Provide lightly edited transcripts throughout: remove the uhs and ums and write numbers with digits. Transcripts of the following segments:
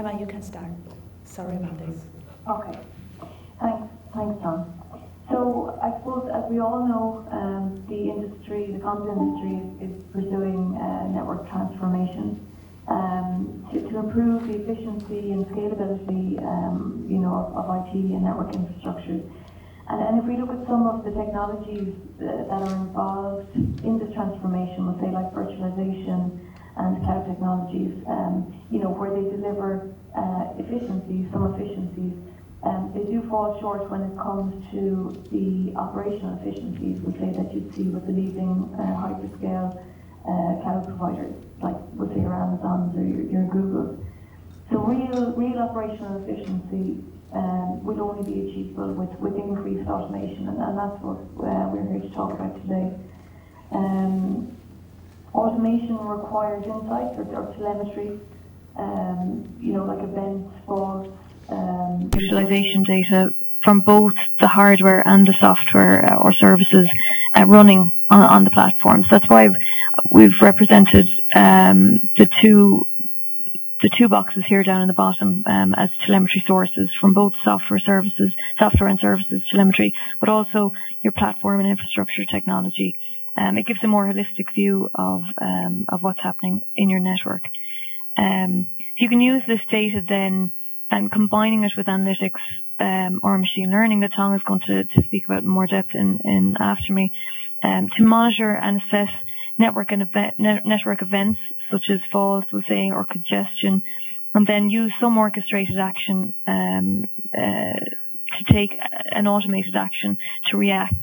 Emma, you can start. Sorry about this. Okay. Thanks, Tom. So I suppose, as we all know, the comms industry is pursuing network transformation to improve the efficiency and scalability, of IT and network infrastructure. And if we look at some of the technologies that are involved in this transformation, we'll say like virtualization and cloud technologies, where they deliver efficiencies, they do fall short when it comes to the operational efficiencies, we'll say, that you'd see with the leading hyperscale cloud providers, like we'll say your Amazons or your Googles. So real operational efficiency will only be achievable with increased automation, and that's what we're here to talk about today. Automation requires insights or telemetry, like events, faults, visualization data from both the hardware and the software or services running on the platforms. That's why we've represented the two boxes here down in the bottom as telemetry sources from both software and services telemetry, but also your platform and infrastructure technology. It gives a more holistic view of what's happening in your network. You can use this data then and combining it with analytics or machine learning that Tom is going to speak about in more depth in after me, to monitor and assess network events such as faults, we'll say, or congestion, and then use some orchestrated action to take an automated action to react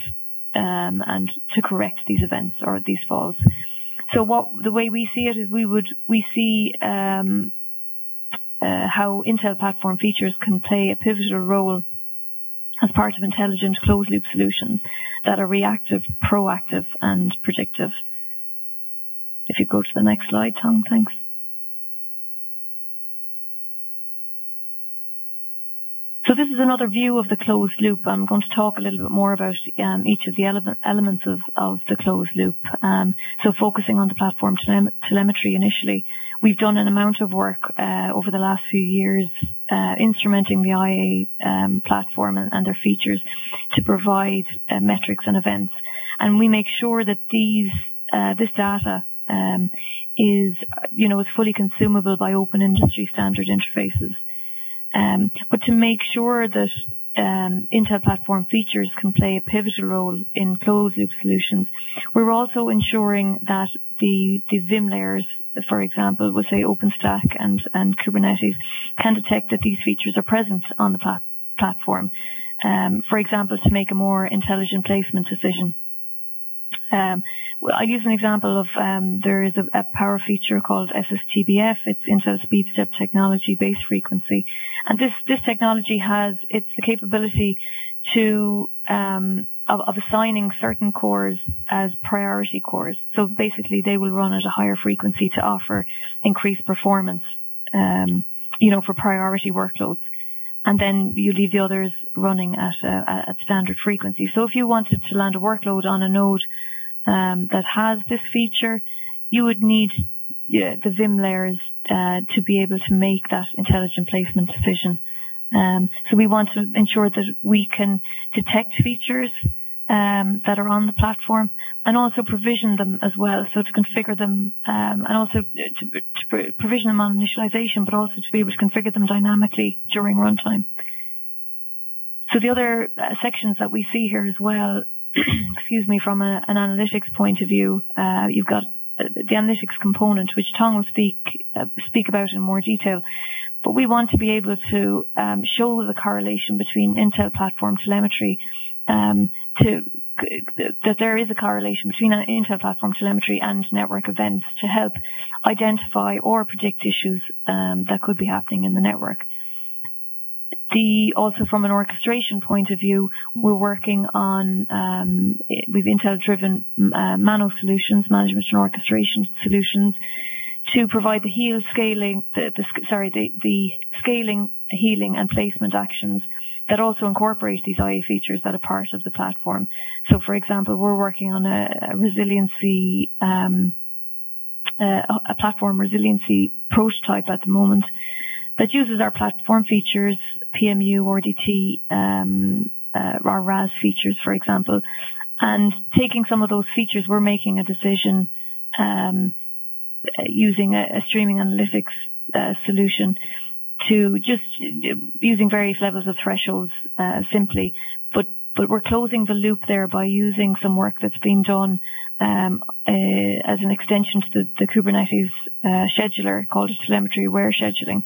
and to correct these events or these faults. So the way we see it is we see how Intel platform features can play a pivotal role as part of intelligent closed-loop solutions that are reactive, proactive, and predictive. If you go to the next slide, Tom, thanks. So this is another view of the closed loop. I'm going to talk a little bit more about each of the elements of the closed loop. So focusing on the platform telemetry initially, we've done an amount of work over the last few years instrumenting the IA platform and their features to provide metrics and events. And we make sure that this data is fully consumable by open industry standard interfaces. But to make sure that Intel platform features can play a pivotal role in closed loop solutions, we're also ensuring that the Vim layers, for example, we'll say OpenStack and Kubernetes, can detect that these features are present on the platform. For example, to make a more intelligent placement decision. I'll use an example of there is a power feature called SSTBF. It's Intel Speed Step Technology Base Frequency, and this technology has the capability to of assigning certain cores as priority cores. So basically, they will run at a higher frequency to offer increased performance, for priority workloads. And then you leave the others running at standard frequency. So if you wanted to land a workload on a node that has this feature, you would need the Vim layers to be able to make that intelligent placement decision. So we want to ensure that we can detect features that are on the platform and also provision them as well. So to configure them and also to provision them on initialization, but also to be able to configure them dynamically during runtime. So the other sections that we see here as well, excuse me, from an analytics point of view, you've got the analytics component, which Tom will speak about in more detail. But we want to be able to show the correlation between Intel platform telemetry, that there is a correlation between Intel platform telemetry and network events to help identify or predict issues that could be happening in the network. Also from an orchestration point of view, we're working on with Intel-driven Mano solutions, management and orchestration solutions, to provide the scaling, healing, and placement actions that also incorporate these IA features that are part of the platform. So, for example, we're working on a resiliency, a platform resiliency prototype at the moment that uses our platform features, PMU, RDT, our RAS features, for example. And taking some of those features, we're making a decision using a streaming analytics solution to just using various levels of thresholds simply. But we're closing the loop there by using some work that's been done as an extension to the Kubernetes scheduler called Telemetry Aware Scheduling.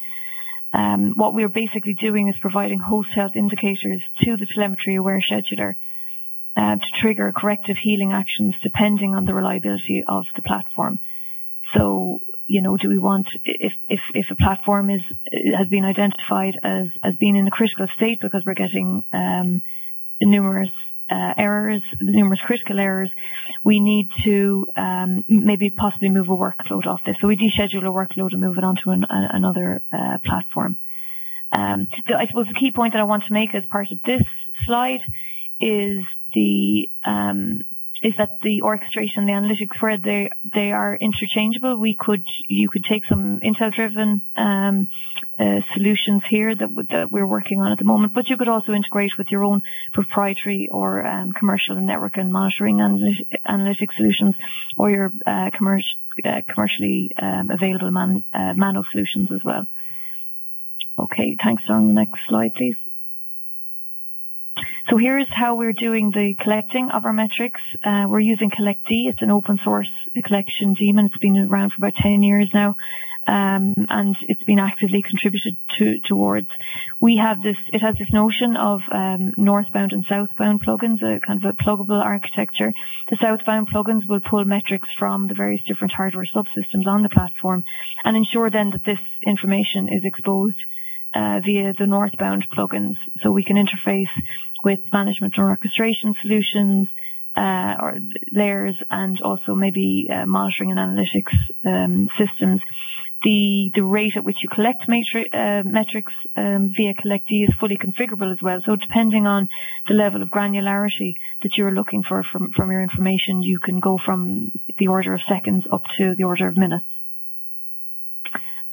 What we're basically doing is providing host health indicators to the Telemetry Aware Scheduler to trigger corrective healing actions depending on the reliability of the platform. So, do we want, if a platform has been identified as being in a critical state because we're getting numerous critical errors, we need to maybe possibly move a workload off this. So we deschedule a workload and move it onto another platform. I suppose the key point that I want to make as part of this slide is that the orchestration and the analytics, where they are interchangeable, you could take some Intel-driven solutions here that we're working on at the moment, but you could also integrate with your own proprietary or commercial and network and monitoring analytic solutions, or your commercially available Mano solutions as well. Okay, thanks. On the next slide, please. So here's how we're doing the collecting of our metrics. We're using CollectD. It's an open source collection daemon. It's been around for about 10 years now, and it's been actively contributed towards. It has this notion of northbound and southbound plugins, a kind of a pluggable architecture. The southbound plugins will pull metrics from the various different hardware subsystems on the platform and ensure then that this information is exposed via the northbound plugins, so we can interface with management or orchestration solutions or layers, and also maybe monitoring and analytics systems. The rate at which you collect metrics via CollectD is fully configurable as well. So depending on the level of granularity that you're looking for from your information, you can go from the order of seconds up to the order of minutes.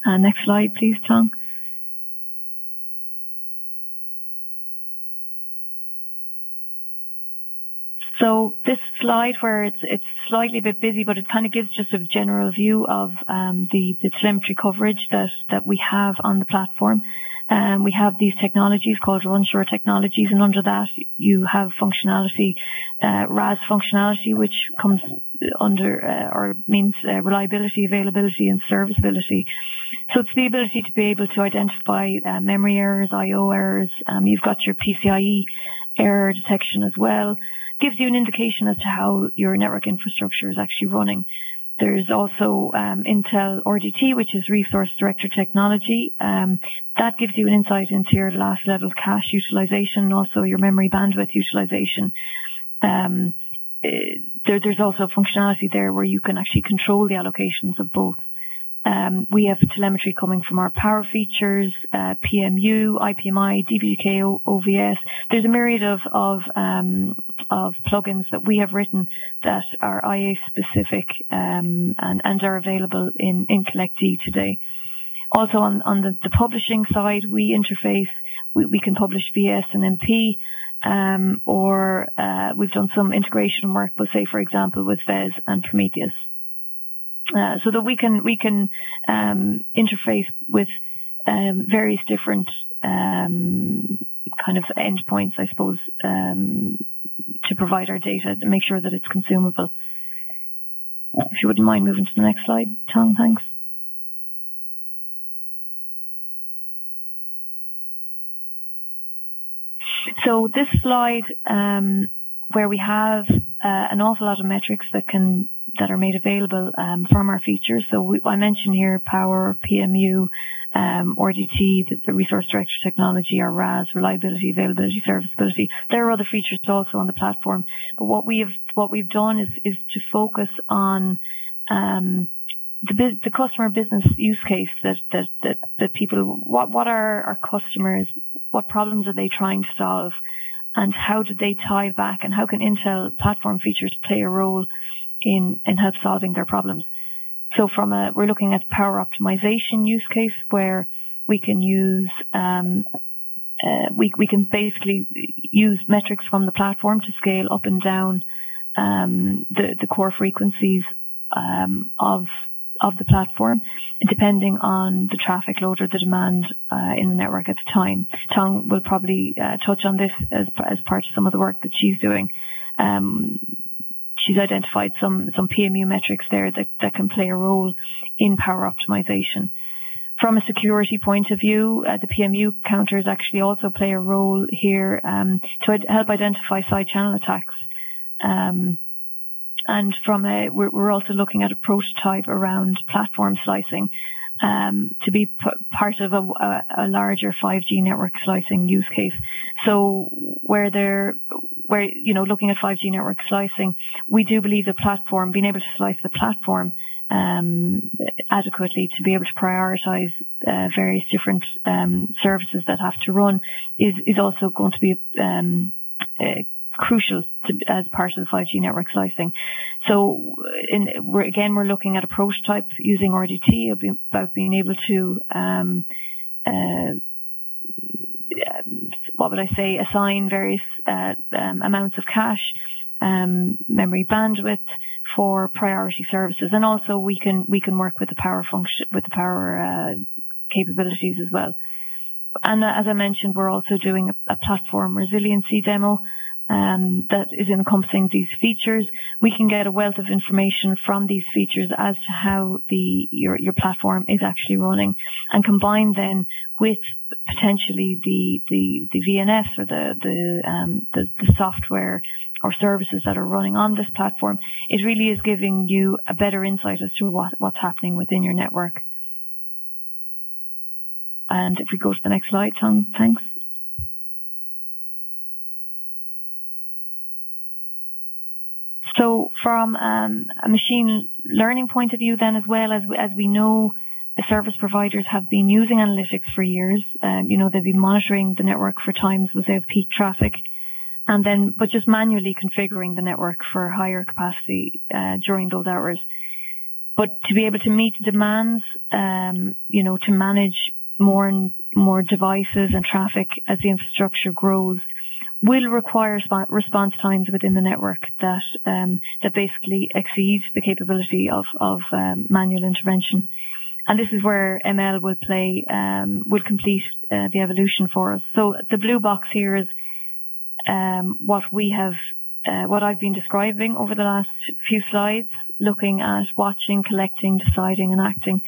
Next slide, please, Tom. So this slide, where it's slightly a bit busy, but it kind of gives just a general view of the telemetry coverage that we have on the platform. We have these technologies called run-sure technologies, and under that you have functionality, RAS functionality, which comes under or means reliability, availability, and serviceability. So it's the ability to be able to identify memory errors, I/O errors. You've got your PCIe error detection as well. Gives you an indication as to how your network infrastructure is actually running. There's also Intel RDT, which is Resource Director Technology. That gives you an insight into your last level cache utilization and also your memory bandwidth utilization. There's also functionality there where you can actually control the allocations of both. We have telemetry coming from our power features, PMU, IPMI, DBGK, OVS. There's a myriad of plugins that we have written that are IA specific and are available in CollectD today. Also on the publishing side, we interface. We can publish via SNMP, or we've done some integration work, but say for example with Vez and Prometheus. So that we can interface with various different kind of endpoints, I suppose, to provide our data and make sure that it's consumable. If you wouldn't mind moving to the next slide, Tom, thanks. So this slide, where we have an awful lot of metrics that are made available from our features. So I mentioned here power, PMU, RDT, the Resource Director Technology, our RAS, reliability, availability, serviceability. There are other features also on the platform. But what we've done is to focus on the customer business use case that people. What are our customers? What problems are they trying to solve? And how do they tie back? And how can Intel platform features play a role in help solving their problems? So we're looking at power optimization use case, where we can use we can basically use metrics from the platform to scale up and down the core frequencies of the platform, depending on the traffic load or the demand in the network at the time. Tong will probably touch on this as part of some of the work that she's doing. She's identified some PMU metrics there that can play a role in power optimization. From a security point of view, the PMU counters actually also play a role here to help identify side channel attacks. And we're also looking at a prototype around platform slicing to be part of a larger 5G network slicing use case. So where looking at 5G network slicing, we do believe the platform, being able to slice the platform adequately to be able to prioritize various different services that have to run is also going to be crucial as part of the 5G network slicing. So we're looking at a prototype using RDT about being able to assign various amounts of cache, memory bandwidth for priority services, and also we can work with the power function, with the power capabilities as well. And as I mentioned, we're also doing a platform resiliency demo that is encompassing these features. We can get a wealth of information from these features as to how your platform is actually running, and combine then with potentially the VNFs or the software or services that are running on this platform. It really is giving you a better insight as to what's happening within your network. And if we go to the next slide, Tom, thanks. So from a machine learning point of view then, as well, as we know, the service providers have been using analytics for years. They've been monitoring the network for times when they have peak traffic, but just manually configuring the network for higher capacity during those hours. But to be able to meet the demands, to manage more and more devices and traffic as the infrastructure grows, will require response times within the network that basically exceed the capability of manual intervention. And this is where ML will complete the evolution for us. So the blue box here is what I've been describing over the last few slides, looking at watching, collecting, deciding, and acting.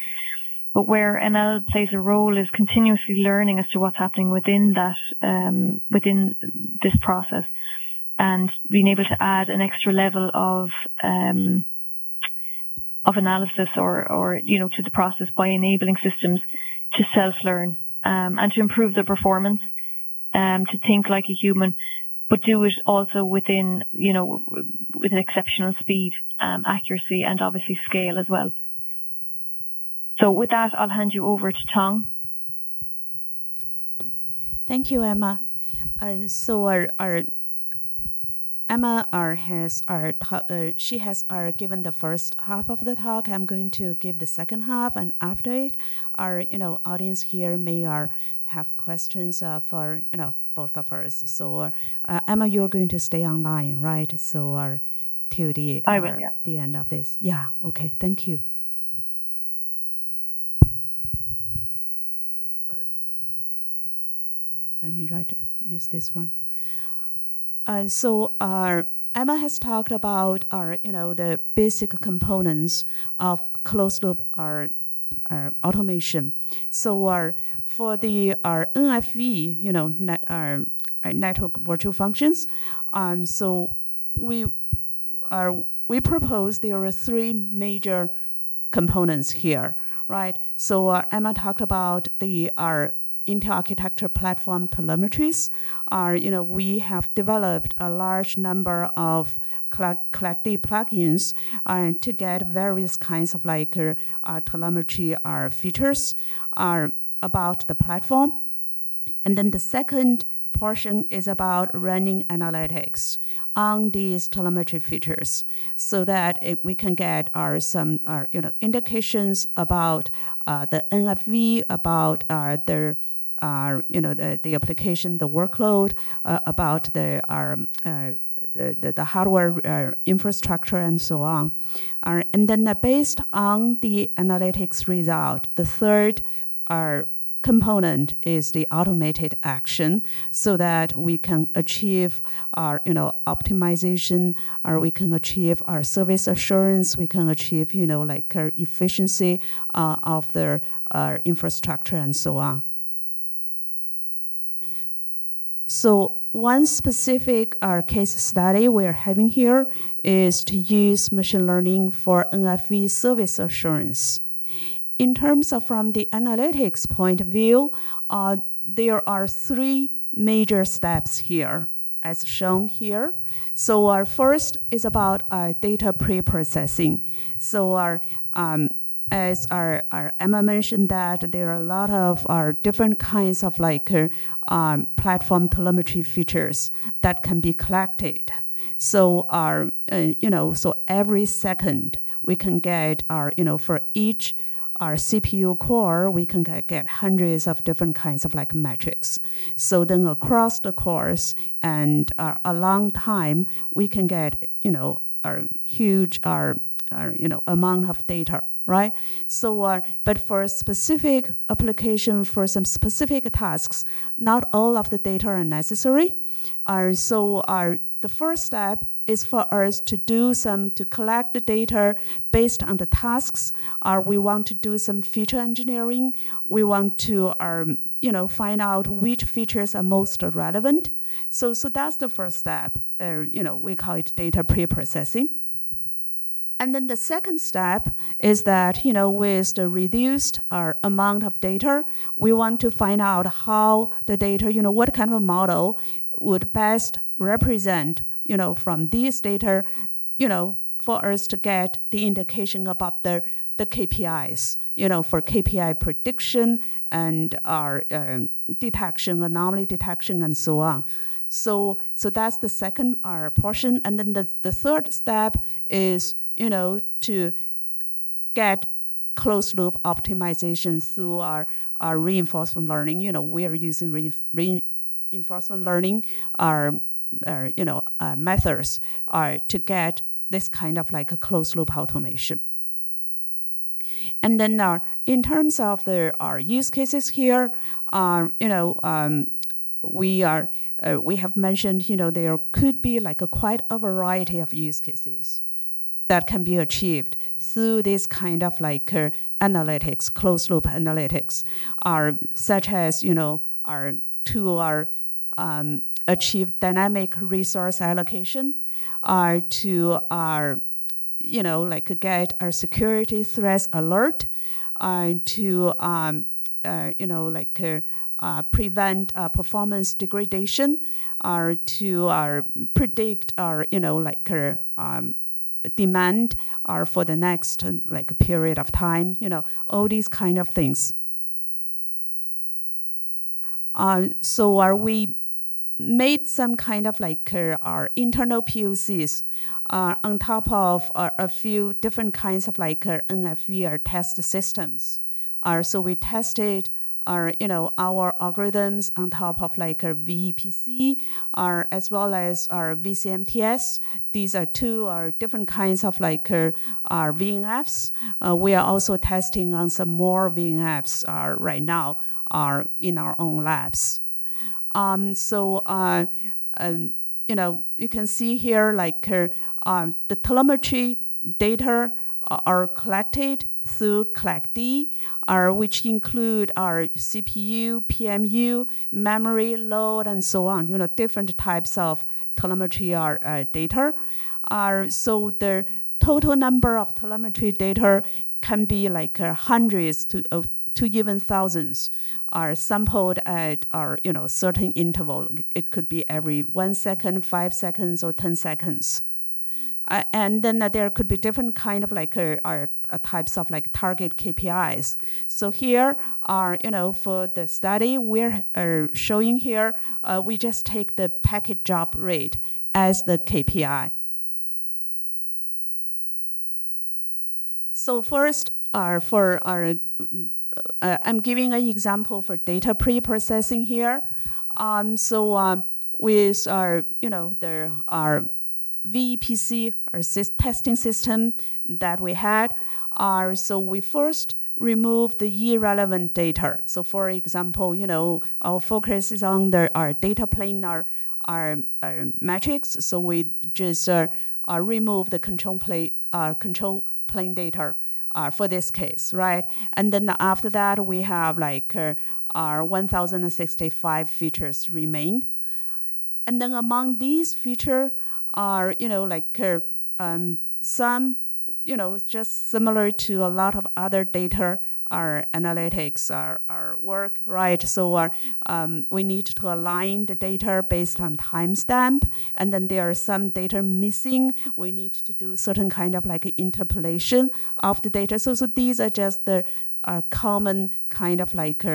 But where ML plays a role is continuously learning as to what's happening within this process, and being able to add an extra level of analysis or to the process by enabling systems to self-learn and to improve their performance, to think like a human, but do it also with an exceptional speed, accuracy, and obviously scale as well. So with that, I'll hand you over to Tong. Thank you, Emma. So our Emma has given the first half of the talk. I'm going to give the second half, and after it, our audience here may have questions for both of us. So Emma, you're going to stay online, right? So till the the end of this. Yeah. Okay. Thank you. Let me use this one. So Emma has talked about the basic components of closed loop automation. So for the NFV, network virtual functions, so we propose there are three major components here, right? So Emma talked about the Intel architecture platform telemetries. We have developed a large number of collective plugins to get various kinds of telemetry features about the platform. And then the second portion is about running analytics on these telemetry features, so that we can get some indications about the NFV, about the application, the workload, about the hardware infrastructure, and so on. And then based on the analytics result, the third component is the automated action, so that we can achieve our optimization, or we can achieve our service assurance, we can achieve efficiency of the infrastructure, and so on. So one specific case study we're having here is to use machine learning for NFV service assurance. In terms of from the analytics point of view, there are three major steps here, as shown here. So our first is about data pre-processing. So as our Emma mentioned, that there are a lot of different kinds of platform telemetry features that can be collected. So so every second we can get for each our CPU core, we can get hundreds of different kinds of metrics. So then across the cores and a long time, we can get a huge amount of data, right? So, but for a specific application, for some specific tasks, not all of the data are necessary. The first step is for us to collect the data based on the tasks. We want to do some feature engineering. We want to find out which features are most relevant. So that's the first step. We call it data pre-processing. And then the second step is that, with the reduced amount of data, we want to find out how the data, what kind of model would best represent, from these data, for us to get the indication about the KPIs, for KPI prediction and our detection, anomaly detection, and so on. So that's the second portion. And then the third step is, to get closed loop optimization through our reinforcement learning. We are using reinforcement learning, methods to get this kind of a closed loop automation. And then in terms of our use cases here, we have mentioned, there could be quite a variety of use cases that can be achieved through this kind of analytics, closed loop analytics, such as to achieve dynamic resource allocation, to get our security threats alert, to prevent performance degradation, to predict demand for the next period of time, all these kind of things. So we made some kind of our internal POCs on top of a few different kinds of NFV or test systems. So we tested our algorithms on top of our VEPC, as well as our VCMTS. These are two different kinds of our VNFs. We are also testing on some more VNFs right now in our own labs. You can see here the telemetry data are collected through CollectD, which include our CPU, PMU, memory, load, and so on. Different types of telemetry data. So the total number of telemetry data can be hundreds to even thousands are sampled at certain interval. It could be every 1 second, 5 seconds, or 10 seconds. And then there could be different kind of types of target KPIs. So here are, for the study we're showing here, we just take the packet job rate as the KPI. So first, I'm giving an example for data pre-processing here. With our, there are VPC, our testing system that we had. So we first remove the irrelevant data. So for example, our focus is on our data plane, our metrics. So we just remove the control plane data for this case, right? And then after that, we have like our 1,065 features remained. And then among these features are, some, just similar to a lot of other data, our analytics, our work, right? So we need to align the data based on timestamp, and then there are some data missing. We need to do certain kind of like interpolation of the data. So these are just the common kind of like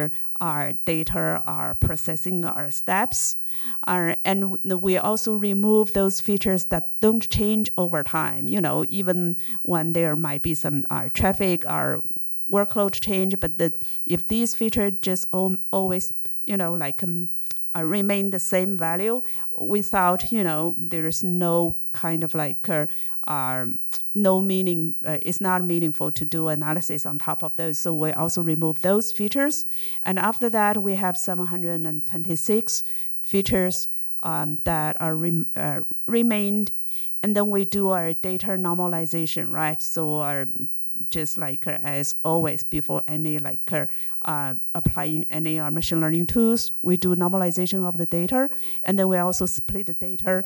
our data, our processing, our steps. And we also remove those features that don't change over time, even when there might be some traffic or workload change, but if these features just always, remain the same value without, there is no kind of like, no meaning, it's not meaningful to do analysis on top of those. So we also remove those features. And after that, we have 726 features that are remained. And then we do our data normalization, right? So just like as always, before any applying any machine learning tools, we do normalization of the data. And then we also split the data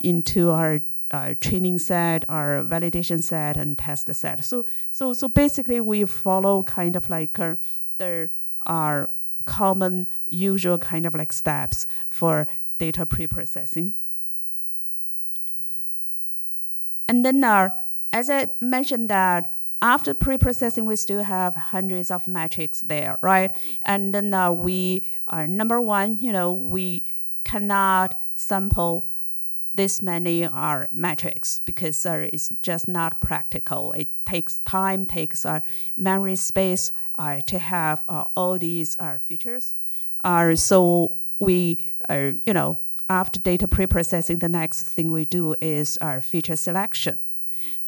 into our training set, our validation set, and test set. So basically, we follow kind of like our common, usual kind of like steps for data pre-processing. And then as I mentioned that after pre-processing, we still have hundreds of metrics there, right? And then we are number one, we cannot sample this many metrics because it's just not practical. It takes time, takes memory space to have all these features. So we, after data pre-processing, the next thing we do is our feature selection.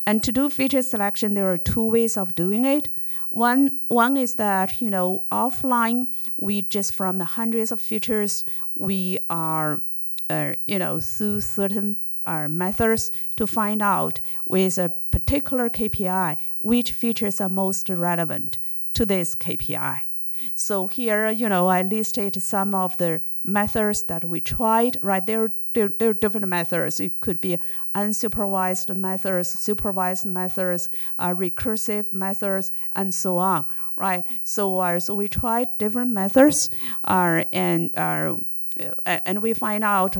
And to do feature selection, there are two ways of doing it. One is that, offline, we just from the hundreds of features, we are, through certain methods to find out with a particular KPI, which features are most relevant to this KPI. So here, I listed some of the methods that we tried, right? There are different methods. It could be unsupervised methods, supervised methods, recursive methods, and so on, right? So we tried different methods, and we find out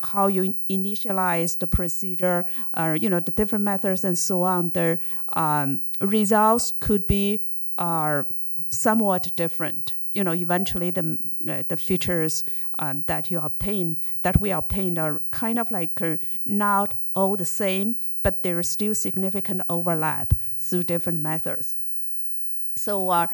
how you initialize the procedure, the different methods and so on. The results could be somewhat different. Eventually the features that we obtained are kind of like not all the same, but there is still significant overlap through different methods. So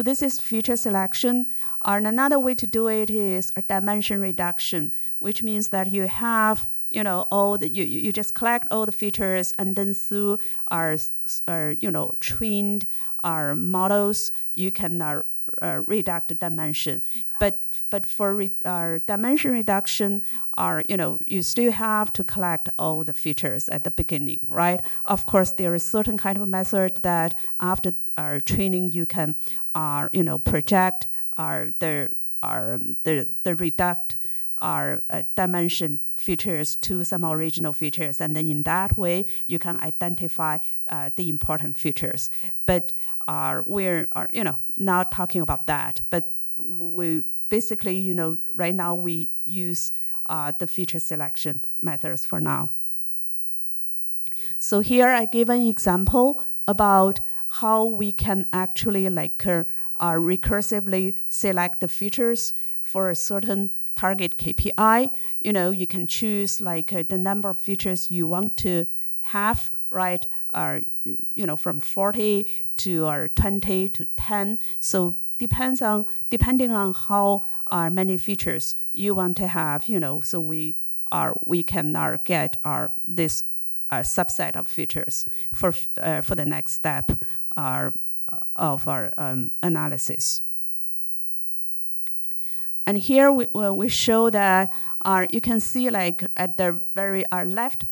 this is feature selection. And another way to do it is a dimension reduction, which means that you have you just collect all the features, and then through our trained our models, you can reduce the dimension. But for dimension reduction, you still have to collect all the features at the beginning, right? Of course, there is certain kind of method that after our training you can, project the reduct our dimension features to some original features, and then in that way you can identify the important features. But we're not talking about that. But we basically, right now we use the feature selection methods for now. So here I give an example about how we can actually recursively select the features for a certain target KPI. You can choose like the number of features you want to have, right? From 40 to 20 to 10. So depending on how many features you want to have, so we can get this subset of features for the next step of our analysis. And here we show that you can see like at the very left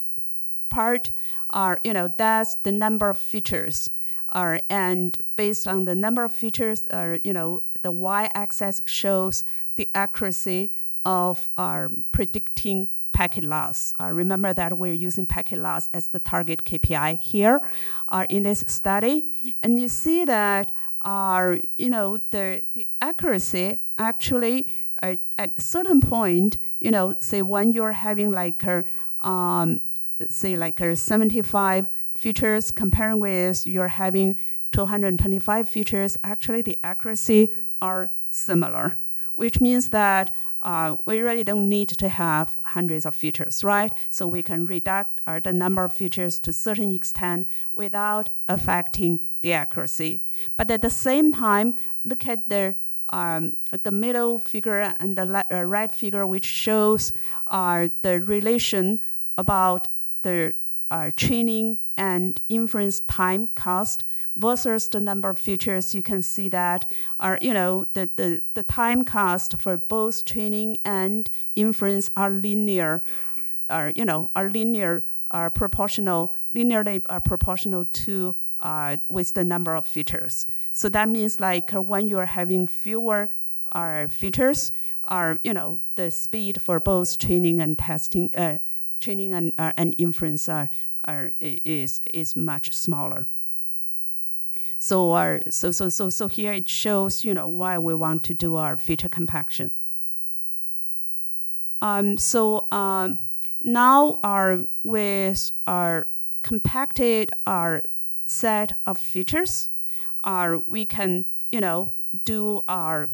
part, that's the number of features. And based on the number of features, the y-axis shows the accuracy of predicting packet loss. Remember that we're using packet loss as the target KPI here in this study. And you see that the accuracy actually at a certain point, say when you're having like say like 75 features comparing with you're having 225 features, actually the accuracy are similar, which means that we really don't need to have hundreds of features, right? So we can reduce the number of features to a certain extent without affecting the accuracy. But at the same time, look at the middle figure and the right figure, which shows the relation about the training and inference time cost versus the number of features. You can see that the time cost for both training and inference are linearly proportional to with the number of features. So that means like when you're having fewer features, the speed for both training and testing, training and inference is much smaller. So so here it shows why we want to do our feature compaction. Now with our compacted set of features, we can do our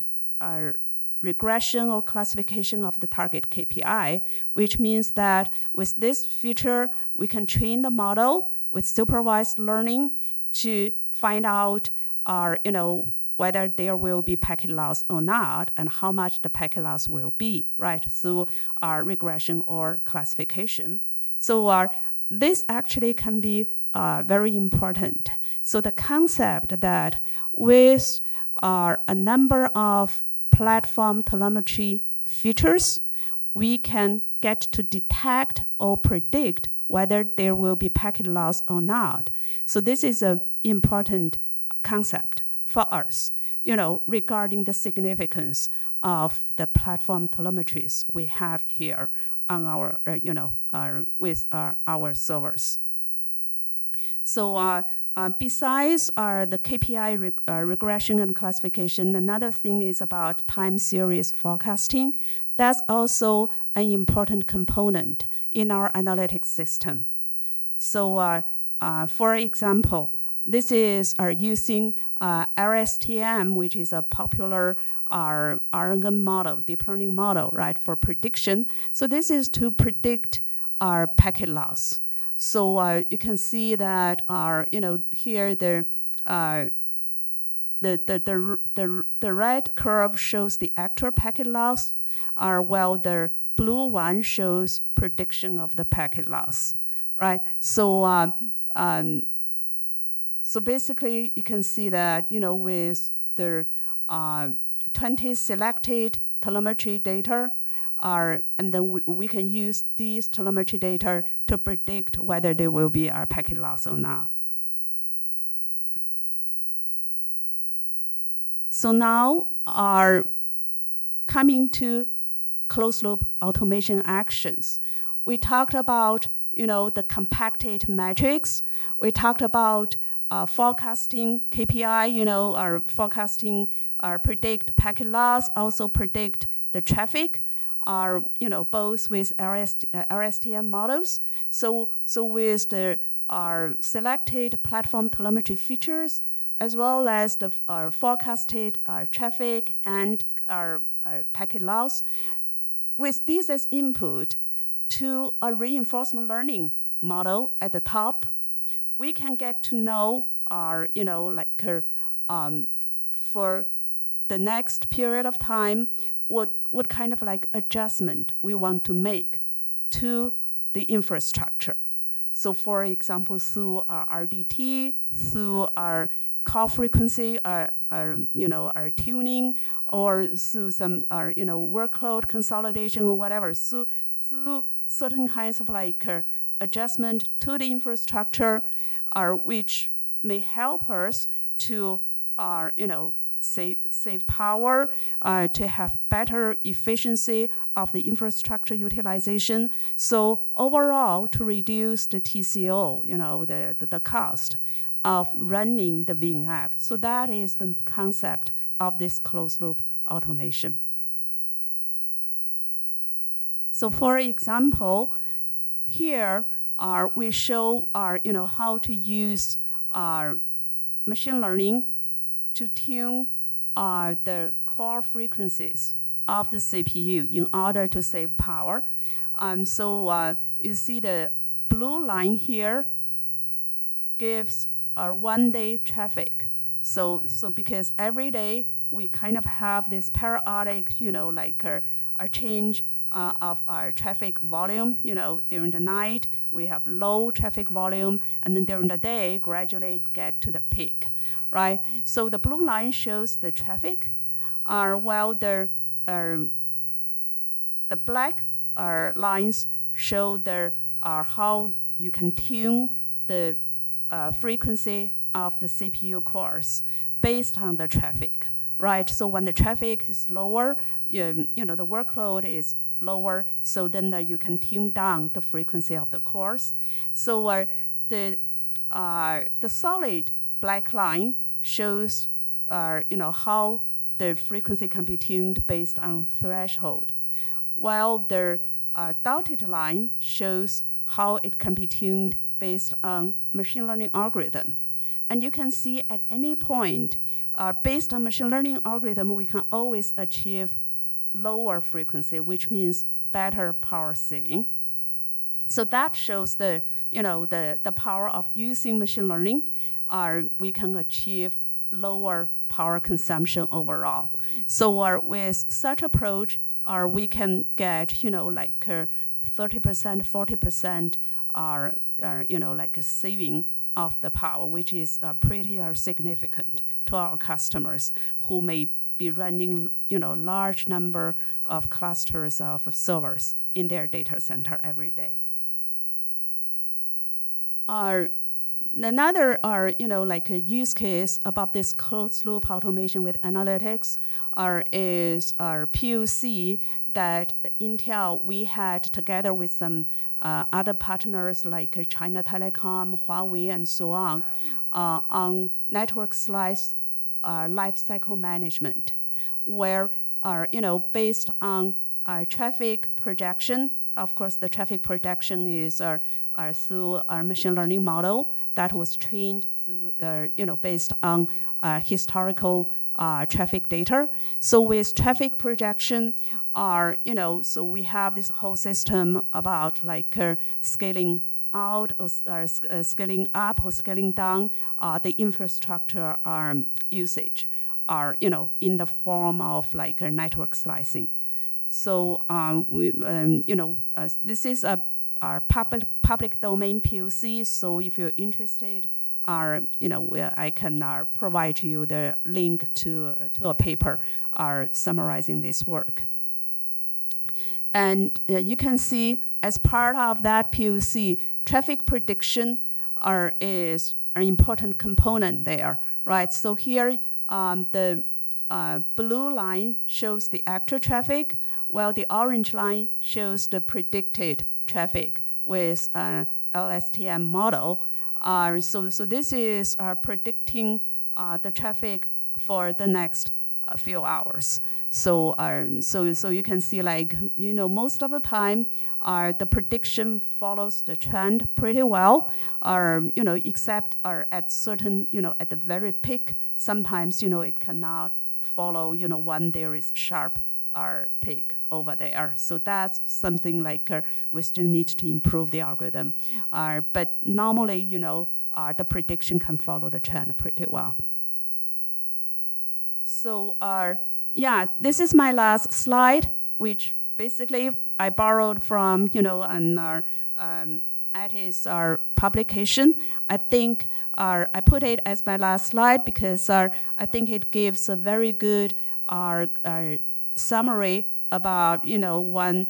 regression or classification of the target KPI, which means that with this feature, we can train the model with supervised learning to find out whether there will be packet loss or not, and how much the packet loss will be, right, through our regression or classification. So this actually can be very important. So the concept that with a number of platform telemetry features, we can get to detect or predict whether there will be packet loss or not. So this is an important concept for us, regarding the significance of the platform telemetries we have here on our, with our servers. So besides the KPI regression and classification, another thing is about time series forecasting. That's also an important component in our analytics system. So for example, this is using LSTM, which is a popular RNN model, deep learning model, right, for prediction. So this is to predict our packet loss. So you can see that here the red curve shows the actual packet loss, while the blue one shows prediction of the packet loss, right? So so basically you can see that with the 20 selected telemetry data. And then we can use these telemetry data to predict whether there will be a packet loss or not. So now coming to closed loop automation actions. We talked about the compacted metrics. We talked about forecasting KPI, our forecasting predict packet loss, also predict the traffic. Are both with LSTM models. So with the selected platform telemetry features, as well as the forecasted traffic and our packet loss, with this as input to a reinforcement learning model at the top, we can get to know our, for the next period of time, what kind of like adjustment we want to make to the infrastructure. So for example, through our RDT, through our call frequency, our tuning, or through some workload consolidation or whatever, through certain kinds of like adjustment to the infrastructure, which may help us to save power, to have better efficiency of the infrastructure utilization. So overall, to reduce the TCO, the cost of running the Ving app. So that is the concept of this closed loop automation. So for example, here we show how to use machine learning to tune the core frequencies of the CPU in order to save power. So you see the blue line here gives our one-day traffic. So because every day we kind of have this periodic, a change of our traffic volume. During the night we have low traffic volume, and then during the day gradually get to the peak, right? So the blue line shows the traffic, while the black lines show how you can tune the frequency of the CPU cores based on the traffic, right? So when the traffic is lower, the workload is lower, so then you can tune down the frequency of the cores. So the solid black line shows how the frequency can be tuned based on threshold, while the dotted line shows how it can be tuned based on machine learning algorithm. And you can see at any point, based on machine learning algorithm, we can always achieve lower frequency, which means better power saving. So that shows the power of using machine learning. We can achieve lower power consumption overall. So with such approach, we can get 30%, 40% a saving of the power, which is pretty significant to our customers who may be running large number of clusters of servers in their data center every day. Another a use case about this closed loop automation with analytics is our POC that Intel we had together with some other partners like China Telecom, Huawei, and so on network slice lifecycle management, where based on traffic projection. Of course, the traffic projection is through our machine learning model that was trained through, based on historical traffic data. So with traffic projection, so we have this whole system about scaling out or scaling up or scaling down the infrastructure usage, in the form of a network slicing. So this is our public domain POC. So if you're interested, I can provide you the link to a paper summarizing this work. And you can see as part of that POC, traffic prediction is an important component there, right? So here the blue line shows the actual traffic, while the orange line shows the predicted traffic with an LSTM model. So this is predicting the traffic for the next few hours. So you can see most of the time the prediction follows the trend pretty well, except at certain, at the very peak, sometimes, it cannot follow, when there is sharp peak over there. So that's something like we still need to improve the algorithm. But normally, the prediction can follow the trend pretty well. So yeah, this is my last slide, which basically I borrowed from, at his publication. I think I put it as my last slide because I think it gives a very good summary about, when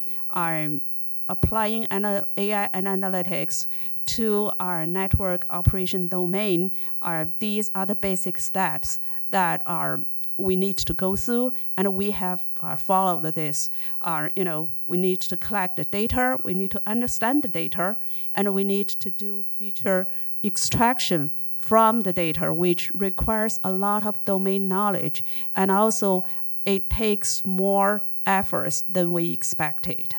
applying AI and analytics to our network operation domain. These are the basic steps that we need to go through, and we have followed this. We need to collect the data, we need to understand the data, and we need to do feature extraction from the data, which requires a lot of domain knowledge, and also it takes more efforts than we expected.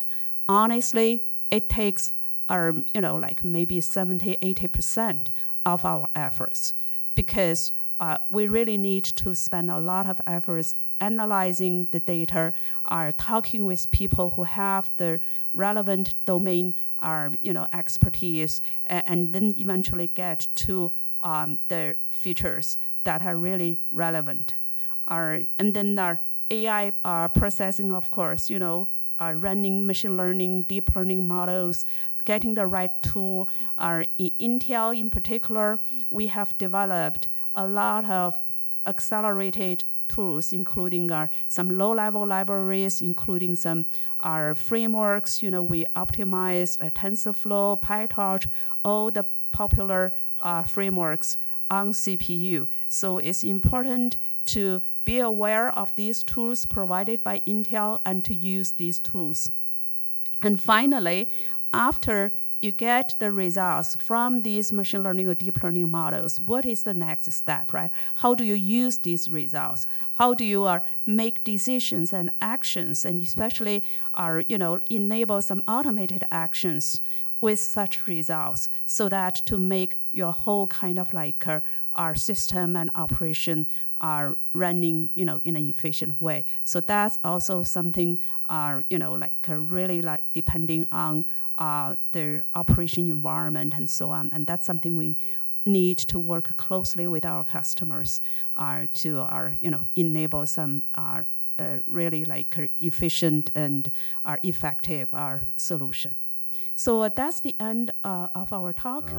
Honestly, it takes like maybe 70–80% of our efforts, because we really need to spend a lot of efforts analyzing the data, talking with people who have the relevant domain expertise, and then eventually get to the features that are really relevant. And then our AI processing, of course, running machine learning, deep learning models, getting the right tool. In Intel in particular, we have developed a lot of accelerated tools, including some low-level libraries, including some frameworks. We optimized TensorFlow, PyTorch, all the popular frameworks on CPU. So it's important to be aware of these tools provided by Intel and to use these tools. And finally, after you get the results from these machine learning or deep learning models, what is the next step, right? How do you use these results? How do you make decisions and actions, and especially enable some automated actions with such results, so that to make your whole kind of like our system and operation are running, in an efficient way. So that's also something, really like depending on the operation environment and so on. And that's something we need to work closely with our customers to enable some really like efficient and effective solution. So that's the end of our talk.